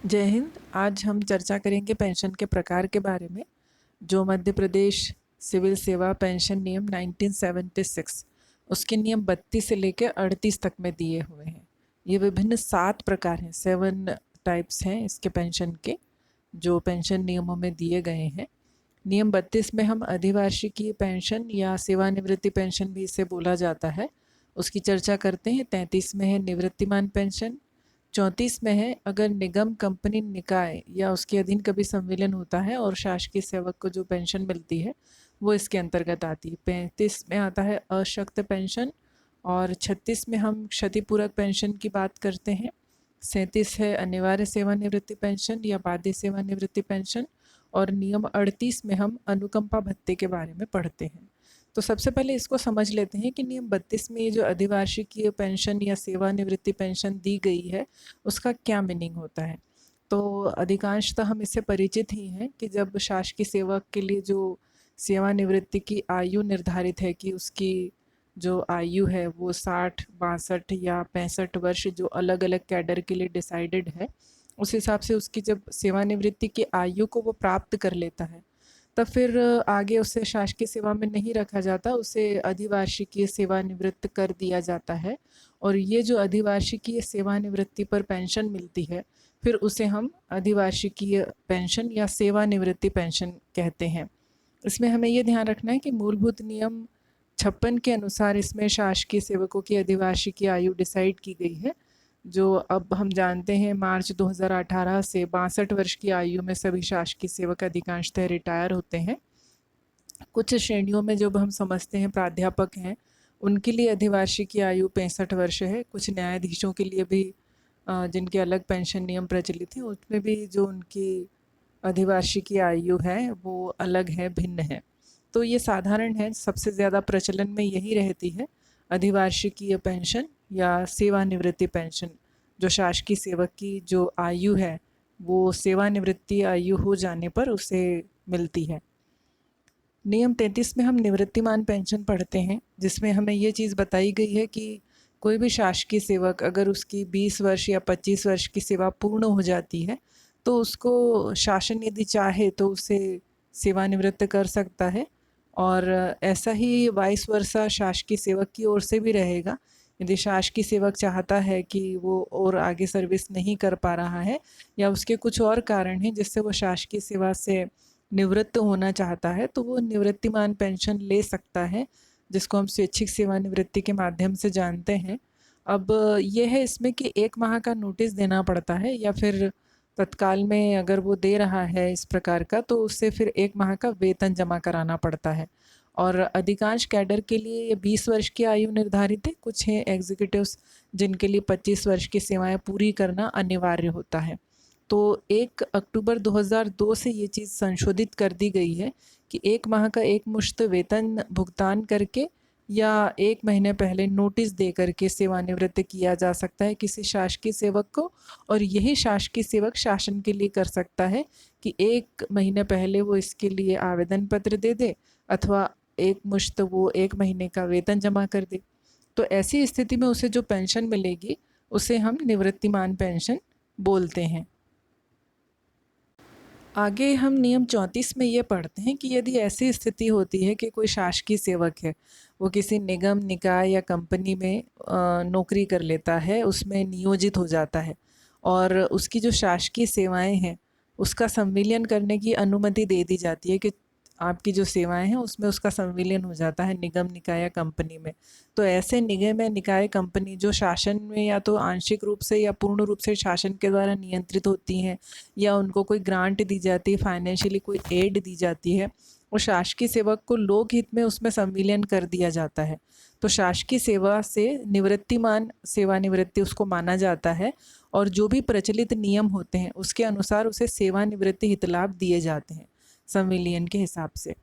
जय हिंद। आज हम चर्चा करेंगे पेंशन के प्रकार के बारे में, जो मध्य प्रदेश सिविल सेवा पेंशन नियम 1976 उसके नियम 32 से लेकर 38 तक में दिए हुए हैं। ये विभिन्न 7 प्रकार हैं, 7 टाइप्स हैं इसके पेंशन के, जो पेंशन नियमों में दिए गए हैं। नियम 32 में हम अधिवार्षिकीय पेंशन या सेवानिवृत्ति पेंशन भी इसे बोला जाता है, उसकी चर्चा करते हैं। 33 में है निवृत्तिमान पेंशन। 34 में है अगर निगम, कंपनी, निकाय या उसके अधीन कभी संविलियन होता है और शासकीय सेवक को जो पेंशन मिलती है वो इसके अंतर्गत आती है। 35 में आता है अशक्त पेंशन और 36 में हम क्षतिपूरक पेंशन की बात करते हैं। 37 है अनिवार्य सेवानिवृत्ति पेंशन या बाध्य सेवानिवृत्ति पेंशन और नियम 38 में हम अनुकंपा भत्ते के बारे में पढ़ते हैं। तो सबसे पहले इसको समझ लेते हैं कि नियम 32 में ये जो अधिवार्षिकीय पेंशन या सेवानिवृत्ति पेंशन दी गई है उसका क्या मीनिंग होता है। तो अधिकांशतः हम इससे परिचित ही हैं कि जब शासकीय सेवक के लिए जो सेवानिवृत्ति की आयु निर्धारित है कि उसकी जो आयु है वो 60, 62 या 65 वर्ष जो अलग अलग कैडर के लिए डिसाइडेड है, उस हिसाब से उसकी जब सेवानिवृत्ति की आयु को वो प्राप्त कर लेता है तब फिर आगे उसे शासकीय सेवा में नहीं रखा जाता, उसे अधिवार्षिकीय सेवानिवृत्त कर दिया जाता है। और ये जो अधिवार्षिकीय सेवानिवृत्ति पर पेंशन मिलती है फिर उसे हम अधिवार्षिकीय पेंशन या सेवानिवृत्ति पेंशन कहते हैं। इसमें हमें ये ध्यान रखना है कि मूलभूत नियम 56 के अनुसार इसमें शासकीय सेवकों की अधिवार्षिकीय आयु डिसाइड की गई है, जो अब हम जानते हैं मार्च 2018 से 62 वर्ष की आयु में सभी शासकीय सेवक अधिकांशतः रिटायर होते हैं। कुछ श्रेणियों में जब हम समझते हैं प्राध्यापक हैं उनके लिए अधिवार्षिकीय आयु 65 वर्ष है। कुछ न्यायाधीशों के लिए भी जिनके अलग पेंशन नियम प्रचलित हैं उसमें भी जो उनकी अधिवार्षिकीय आयु है वो अलग है, भिन्न है। तो ये साधारण है, सबसे ज़्यादा प्रचलन में यही रहती है अधिवार्षिकीय पेंशन या सेवानिवृत्ति पेंशन। जो शासकीय सेवक की जो आयु है वो सेवानिवृत्ति आयु हो जाने पर उसे मिलती है। नियम 33 में हम निवृत्तिमान पेंशन पढ़ते हैं, जिसमें हमें ये चीज़ बताई गई है कि कोई भी शासकीय सेवक अगर उसकी 20 वर्ष या 25 वर्ष की सेवा पूर्ण हो जाती है तो उसको शासन यदि चाहे तो उसे सेवानिवृत्त कर सकता है। और ऐसा ही वाइस वर्सा शासकीय सेवक की ओर से भी रहेगा। यदि शासकीय सेवक चाहता है कि वो और आगे सर्विस नहीं कर पा रहा है या उसके कुछ और कारण हैं जिससे वो शासकीय सेवा से निवृत्त होना चाहता है तो वो निवृत्तिमान पेंशन ले सकता है, जिसको हम स्वैच्छिक सेवानिवृत्ति के माध्यम से जानते हैं। अब ये है इसमें कि 1 माह का नोटिस देना पड़ता है या फिर तत्काल में अगर वो दे रहा है इस प्रकार का तो उससे फिर 1 माह का वेतन जमा कराना पड़ता है। और अधिकांश कैडर के लिए ये 20 वर्ष की आयु निर्धारित है। कुछ हैं एग्जीक्यूटिव्स जिनके लिए 25 वर्ष की सेवाएं पूरी करना अनिवार्य होता है। तो 1 अक्टूबर 2002 से ये चीज़ संशोधित कर दी गई है कि 1 माह का एक मुश्त वेतन भुगतान करके या 1 महीने पहले नोटिस दे करके सेवानिवृत्त किया जा सकता है किसी शासकीय सेवक को। और यही शासकीय सेवक शासन के लिए कर सकता है कि 1 महीने पहले वो इसके लिए आवेदन पत्र दे दे अथवा एक मुश्त वो 1 महीने का वेतन जमा कर दे। तो ऐसी स्थिति में उसे जो पेंशन मिलेगी उसे हम निवृत्तिमान पेंशन बोलते हैं। आगे हम नियम 34 में ये पढ़ते हैं कि यदि ऐसी स्थिति होती है कि कोई शासकीय सेवक है, वो किसी निगम, निकाय या कंपनी में नौकरी कर लेता है, उसमें नियोजित हो जाता है और उसकी जो शासकीय सेवाएं हैं उसका संविलियन करने की अनुमति दे दी जाती है कि आपकी जो सेवाएं हैं उसमें उसका संविलियन हो जाता है निगम, निकाय या कंपनी में। तो ऐसे निगम या निकाय, कंपनी जो शासन में या तो आंशिक रूप से या पूर्ण रूप से शासन के द्वारा नियंत्रित होती हैं या उनको कोई ग्रांट दी जाती है, फाइनेंशियली कोई एड दी जाती है, वो शासकीय सेवक को लोकहित में उसमें संविलियन कर दिया जाता है। तो शासकीय सेवा से निवृत्तिमान सेवानिवृत्ति उसको माना जाता है और जो भी प्रचलित नियम होते हैं उसके अनुसार उसे सेवानिवृत्ति हितलाभ दिए जाते हैं संविलियन के हिसाब से।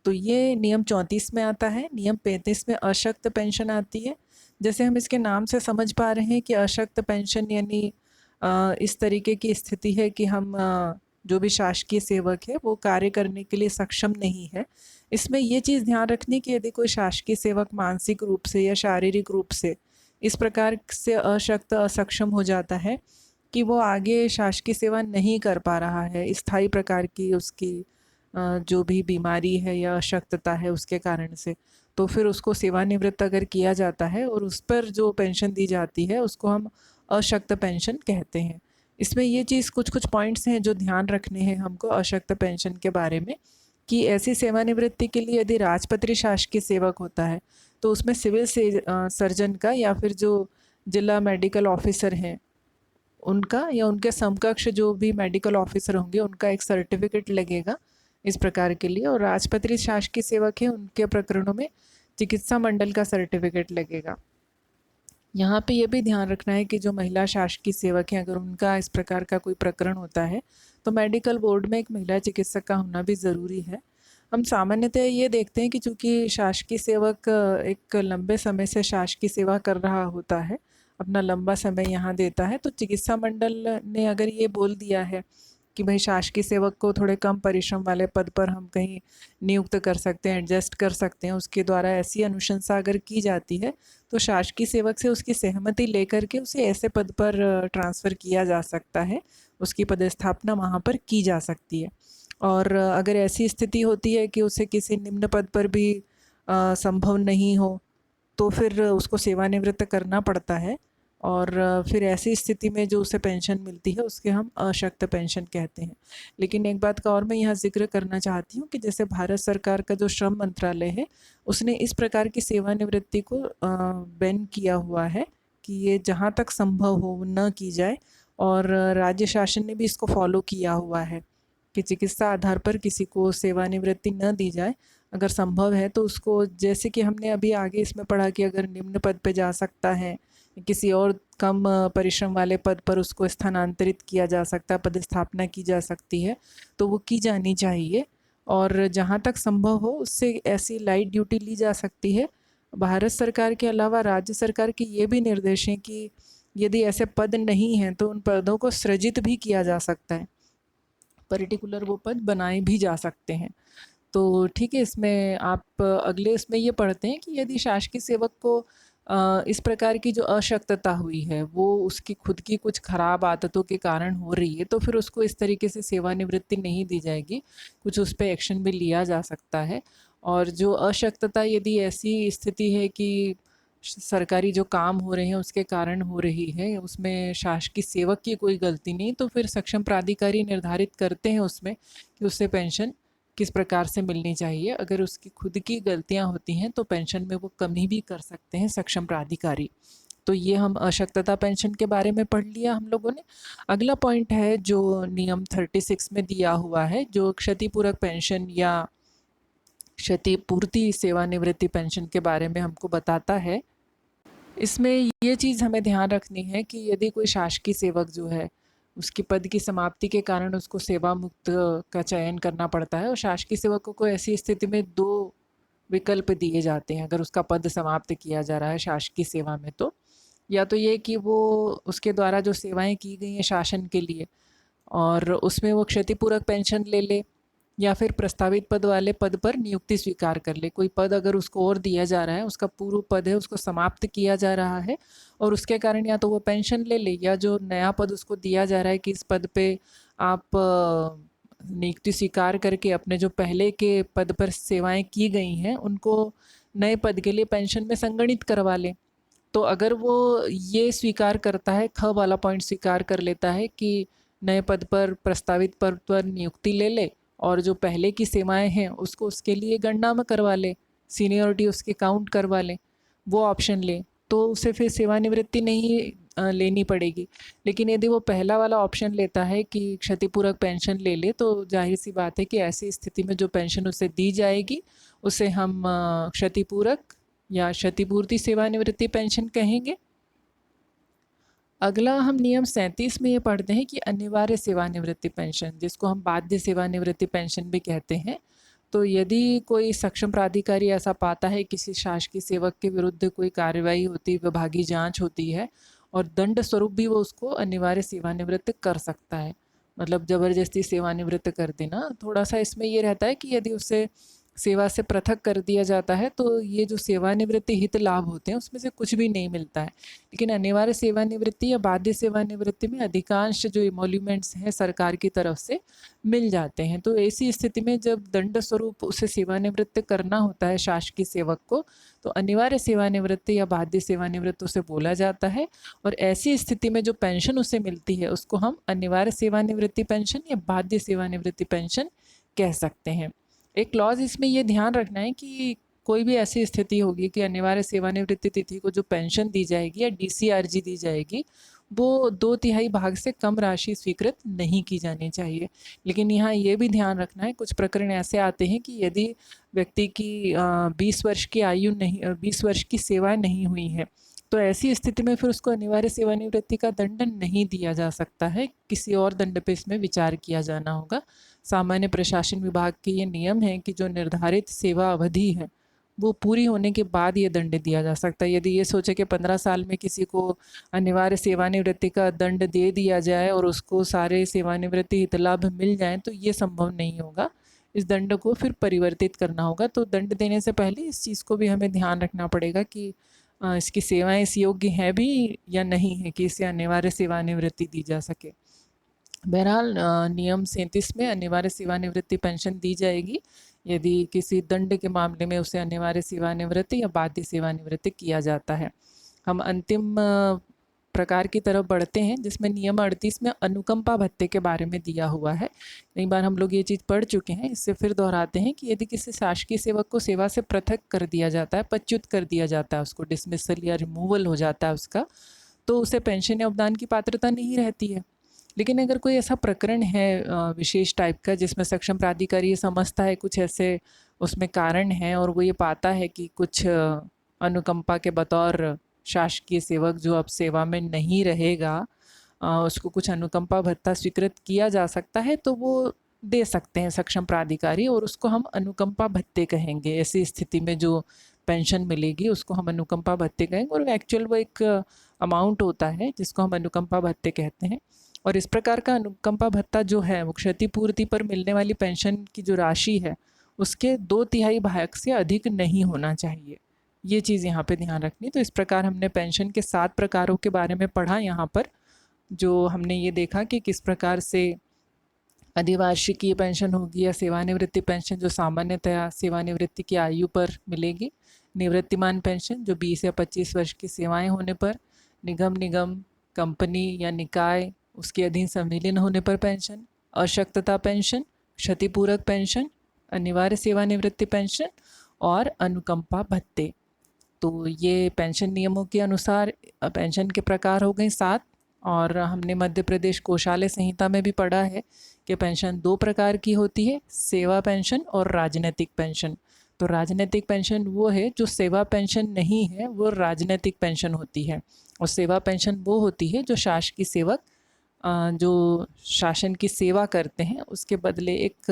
तो ये नियम 34 में आता है। नियम 35 में अशक्त पेंशन आती है। जैसे हम इसके नाम से समझ पा रहे हैं कि अशक्त पेंशन यानी इस तरीके की स्थिति है कि हम जो भी शासकीय सेवक है वो कार्य करने के लिए सक्षम नहीं है। इसमें ये चीज़ ध्यान रखनी कि यदि कोई शासकीय सेवक मानसिक रूप से या शारीरिक रूप से इस प्रकार से अशक्त, असक्षम हो जाता है कि वो आगे शासकीय सेवा नहीं कर पा रहा है, स्थायी प्रकार की उसकी जो भी बीमारी है या अशक्तता है उसके कारण से, तो फिर उसको सेवानिवृत्त अगर किया जाता है और उस पर जो पेंशन दी जाती है उसको हम अशक्त पेंशन कहते हैं। इसमें ये चीज़ कुछ पॉइंट्स हैं जो ध्यान रखने हैं हमको अशक्त पेंशन के बारे में, कि ऐसी सेवानिवृत्ति के लिए यदि राजपत्रित शासकीय सेवक होता है तो उसमें सिविल सर्जन का या फिर जो जिला मेडिकल ऑफिसर हैं उनका या उनके समकक्ष जो भी मेडिकल ऑफिसर होंगे उनका एक सर्टिफिकेट लगेगा इस प्रकार के लिए, और राजपत्रित शासकीय सेवक हैं उनके प्रकरणों में चिकित्सा मंडल का सर्टिफिकेट लगेगा। यहाँ पे ये भी ध्यान रखना है कि जो महिला शासकीय सेवक हैं अगर उनका इस प्रकार का कोई प्रकरण होता है तो मेडिकल बोर्ड में एक महिला चिकित्सक का होना भी ज़रूरी है। हम सामान्यतः ये देखते हैं कि चूँकि शासकीय सेवक एक लंबे समय से शासकीय सेवा कर रहा होता है, अपना लंबा समय यहाँ देता है, तो चिकित्सा मंडल ने अगर ये बोल दिया है कि भाई शासकीय सेवक को थोड़े कम परिश्रम वाले पद पर हम कहीं नियुक्त कर सकते हैं, एडजस्ट कर सकते हैं, उसके द्वारा ऐसी अनुशंसा अगर की जाती है तो शासकीय सेवक से उसकी सहमति लेकर के उसे ऐसे पद पर ट्रांसफ़र किया जा सकता है, उसकी पदस्थापना वहाँ पर की जा सकती है। और अगर ऐसी स्थिति होती है कि उसे किसी निम्न पद पर भी संभव नहीं हो तो फिर उसको सेवानिवृत्त करना पड़ता है, और फिर ऐसी स्थिति में जो उसे पेंशन मिलती है उसके हम अशक्त पेंशन कहते हैं। लेकिन एक बात का और मैं यहाँ ज़िक्र करना चाहती हूँ कि जैसे भारत सरकार का जो श्रम मंत्रालय है उसने इस प्रकार की सेवानिवृत्ति को बैन किया हुआ है कि ये जहाँ तक संभव हो न की जाए, और राज्य शासन ने भी इसको फॉलो किया हुआ है कि चिकित्सा आधार पर किसी को सेवानिवृत्ति न दी जाए। अगर संभव है तो उसको, जैसे कि हमने अभी आगे इसमें पढ़ा कि अगर निम्न पद पे जा सकता है, किसी और कम परिश्रम वाले पद पर उसको स्थानांतरित किया जा सकता है, पदस्थापना की जा सकती है, तो वो की जानी चाहिए। और जहाँ तक संभव हो उससे ऐसी लाइट ड्यूटी ली जा सकती है। भारत सरकार के अलावा राज्य सरकार के ये भी निर्देश हैं कि यदि ऐसे पद नहीं हैं तो उन पदों को सृजित भी किया जा सकता है, पर्टिकुलर वो पद बनाए भी जा सकते हैं। तो ठीक है, इसमें आप अगले इसमें ये पढ़ते हैं कि यदि शासकीय सेवक को इस प्रकार की जो अशक्तता हुई है वो उसकी खुद की कुछ खराब आदतों के कारण हो रही है तो फिर उसको इस तरीके से सेवानिवृत्ति नहीं दी जाएगी, कुछ उस पर एक्शन भी लिया जा सकता है। और जो अशक्तता यदि ऐसी स्थिति है कि सरकारी जो काम हो रहे हैं उसके कारण हो रही है, उसमें शासकीय सेवक की कोई गलती नहीं, तो फिर सक्षम प्राधिकारी निर्धारित करते हैं उसमें कि उससे पेंशन किस प्रकार से मिलनी चाहिए। अगर उसकी खुद की गलतियां होती हैं तो पेंशन में वो कमी भी कर सकते हैं सक्षम प्राधिकारी। तो ये हम अशक्तता पेंशन के बारे में पढ़ लिया हम लोगों ने। अगला पॉइंट है जो नियम 36 में दिया हुआ है, जो क्षतिपूरक पेंशन या क्षतिपूर्ति सेवानिवृत्ति पेंशन के बारे में हमको बताता है। इसमें ये चीज़ हमें ध्यान रखनी है कि यदि कोई शासकीय सेवक जो है उसकी पद की समाप्ति के कारण उसको सेवा मुक्त का चयन करना पड़ता है, और शासकीय सेवकों को ऐसी स्थिति में दो विकल्प दिए जाते हैं अगर उसका पद समाप्त किया जा रहा है शासकीय सेवा में। तो या तो ये कि वो उसके द्वारा जो सेवाएं की गई हैं शासन के लिए और उसमें वो क्षतिपूरक पेंशन ले ले, या फिर प्रस्तावित पद वाले पद पर नियुक्ति स्वीकार कर ले। कोई पद अगर उसको और दिया जा रहा है, उसका पूर्व पद है उसको समाप्त किया जा रहा है और उसके कारण या तो वो पेंशन ले ले, या जो नया पद उसको दिया जा रहा है कि इस पद पे आप नियुक्ति स्वीकार करके अपने जो पहले के पद पर सेवाएं की गई हैं उनको नए पद के लिए पेंशन में संगणित करवा ले। तो अगर वो ये स्वीकार करता है, ख वाला पॉइंट स्वीकार कर लेता है कि नए पद पर प्रस्तावित पद पर नियुक्ति ले ले और जो पहले की सेवाएं हैं उसको उसके लिए गणना में करवा ले, सीनियरिटी उसके काउंट करवा ले, वो ऑप्शन ले, तो उसे फिर सेवानिवृत्ति नहीं लेनी पड़ेगी। लेकिन यदि वो पहला वाला ऑप्शन लेता है कि क्षतिपूरक पेंशन ले ले, तो जाहिर सी बात है कि ऐसी स्थिति में जो पेंशन उसे दी जाएगी उसे हम क्षतिपूरक या क्षतिपूर्ति सेवानिवृत्ति पेंशन कहेंगे। अगला हम नियम 37 में ये पढ़ते हैं कि अनिवार्य सेवानिवृत्ति पेंशन, जिसको हम बाध्य सेवानिवृत्ति पेंशन भी कहते हैं। तो यदि कोई सक्षम प्राधिकारी ऐसा पाता है किसी शासकीय सेवक के विरुद्ध कोई कार्रवाई होती, विभागीय जांच होती है और दंड स्वरूप भी वो उसको अनिवार्य सेवानिवृत्त कर सकता है, मतलब ज़बरदस्ती सेवानिवृत्त कर देना। थोड़ा सा इसमें ये रहता है कि यदि उसे सेवा से पृथक कर दिया जाता है तो ये जो सेवानिवृत्ति हित लाभ होते हैं उसमें से कुछ भी नहीं मिलता है। लेकिन अनिवार्य सेवानिवृत्ति या बाध्य सेवानिवृत्ति में अधिकांश जो इमोल्यूमेंट्स हैं सरकार की तरफ से मिल जाते हैं। तो ऐसी स्थिति में जब दंड स्वरूप उसे सेवानिवृत्त करना होता है शासकीय सेवक को, तो अनिवार्य सेवानिवृत्ति या बाध्य सेवानिवृत्त उसे बोला जाता है। और ऐसी स्थिति में जो पेंशन उसे मिलती है उसको हम अनिवार्य सेवानिवृत्ति पेंशन या बाध्य सेवानिवृत्ति पेंशन कह सकते हैं। एक क्लॉज इसमें ये ध्यान रखना है कि कोई भी ऐसी स्थिति होगी कि अनिवार्य सेवानिवृत्ति तिथि को जो पेंशन दी जाएगी या डीसीआरजी दी जाएगी वो 2/3 भाग से कम राशि स्वीकृत नहीं की जानी चाहिए। लेकिन यहाँ ये भी ध्यान रखना है, कुछ प्रकरण ऐसे आते हैं कि यदि व्यक्ति की 20 वर्ष की आयु नहीं 20 वर्ष की सेवा नहीं हुई है तो ऐसी स्थिति में फिर उसको अनिवार्य सेवानिवृत्ति का दंड नहीं दिया जा सकता है, किसी और दंड पे इसमें विचार किया जाना होगा। सामान्य प्रशासन विभाग के ये नियम है कि जो निर्धारित सेवा अवधि है वो पूरी होने के बाद ये दंड दिया जा सकता है। यदि ये सोचे कि 15 साल में किसी को अनिवार्य सेवानिवृत्ति का दंड दे दिया जाए और उसको सारे सेवानिवृत्ति हितलाभ मिल जाएं तो ये संभव नहीं होगा। इस दंड को फिर परिवर्तित करना होगा। तो दंड देने से पहले इस चीज़ को भी हमें ध्यान रखना पड़ेगा कि इसकी सेवाएं इस योग्य हैं भी या नहीं है कि इसे अनिवार्य सेवानिवृत्ति दी जा सके। बहरहाल नियम 37 में अनिवार्य सेवानिवृत्ति पेंशन दी जाएगी यदि किसी दंड के मामले में उसे अनिवार्य सेवानिवृत्ति या बाध्य सेवानिवृत्ति किया जाता है। हम अंतिम प्रकार की तरफ बढ़ते हैं जिसमें नियम 38 में अनुकंपा भत्ते के बारे में दिया हुआ है। कई बार हम लोग ये चीज़ पढ़ चुके हैं, इससे फिर दोहराते हैं कि यदि किसी शासकीय सेवक को सेवा से पृथक कर दिया जाता है, पदच्युत कर दिया जाता है, उसको डिसमिसल या रिमूवल हो जाता है उसका, तो उसे पेंशन या उपदान की पात्रता नहीं रहती है। लेकिन अगर कोई ऐसा प्रकरण है विशेष टाइप का जिसमें सक्षम प्राधिकारी ये समझता है कुछ ऐसे उसमें कारण हैं और वो ये पाता है कि कुछ अनुकंपा के बतौर शासकीय सेवक जो अब सेवा में नहीं रहेगा उसको कुछ अनुकंपा भत्ता स्वीकृत किया जा सकता है तो वो दे सकते हैं सक्षम प्राधिकारी और उसको हम अनुकंपा भत्ते कहेंगे। ऐसी स्थिति में जो पेंशन मिलेगी उसको हम अनुकंपा भत्ते कहेंगे और एक्चुअल वो एक अमाउंट होता है जिसको हम अनुकंपा भत्ते कहते हैं। और इस प्रकार का अनुकंपा भत्ता जो है वो क्षतिपूर्ति पर मिलने वाली पेंशन की जो राशि है उसके 2/3 भाग से अधिक नहीं होना चाहिए। ये चीज़ यहाँ पे ध्यान रखनी। तो इस प्रकार हमने पेंशन के 7 प्रकारों के बारे में पढ़ा। यहाँ पर जो हमने ये देखा कि किस प्रकार से अधिवार्षिकीय पेंशन होगी या सेवानिवृत्ति पेंशन जो सामान्यतया सेवानिवृत्ति की आयु पर मिलेगी, निवृत्तिमान पेंशन जो 20 या 25 वर्ष की सेवाएं होने पर, निगम कंपनी या निकाय उसके अधीन संविलीन होने पर पेंशन, अशक्तता पेंशन, क्षतिपूरक पेंशन, अनिवार्य सेवानिवृत्ति पेंशन और अनुकंपा भत्ते। तो ये पेंशन नियमों के अनुसार पेंशन के प्रकार हो गए 7। और हमने मध्य प्रदेश कोषालय संहिता में भी पढ़ा है कि पेंशन 2 प्रकार की होती है, सेवा पेंशन और राजनीतिक पेंशन। तो राजनीतिक पेंशन वो है जो सेवा पेंशन नहीं है, वो राजनीतिक पेंशन होती है। और सेवा पेंशन वो होती है जो शासकीय सेवक जो शासन की सेवा करते हैं उसके बदले एक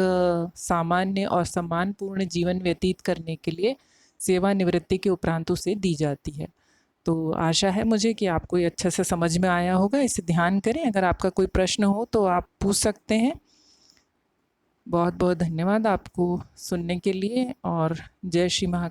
सामान्य और सम्मानपूर्ण जीवन व्यतीत करने के लिए सेवानिवृत्ति के उपरांत उसे दी जाती है। तो आशा है मुझे कि आपको ये अच्छे से समझ में आया होगा। इसे ध्यान करें। अगर आपका कोई प्रश्न हो तो आप पूछ सकते हैं। बहुत बहुत धन्यवाद आपको सुनने के लिए और जय श्री महा।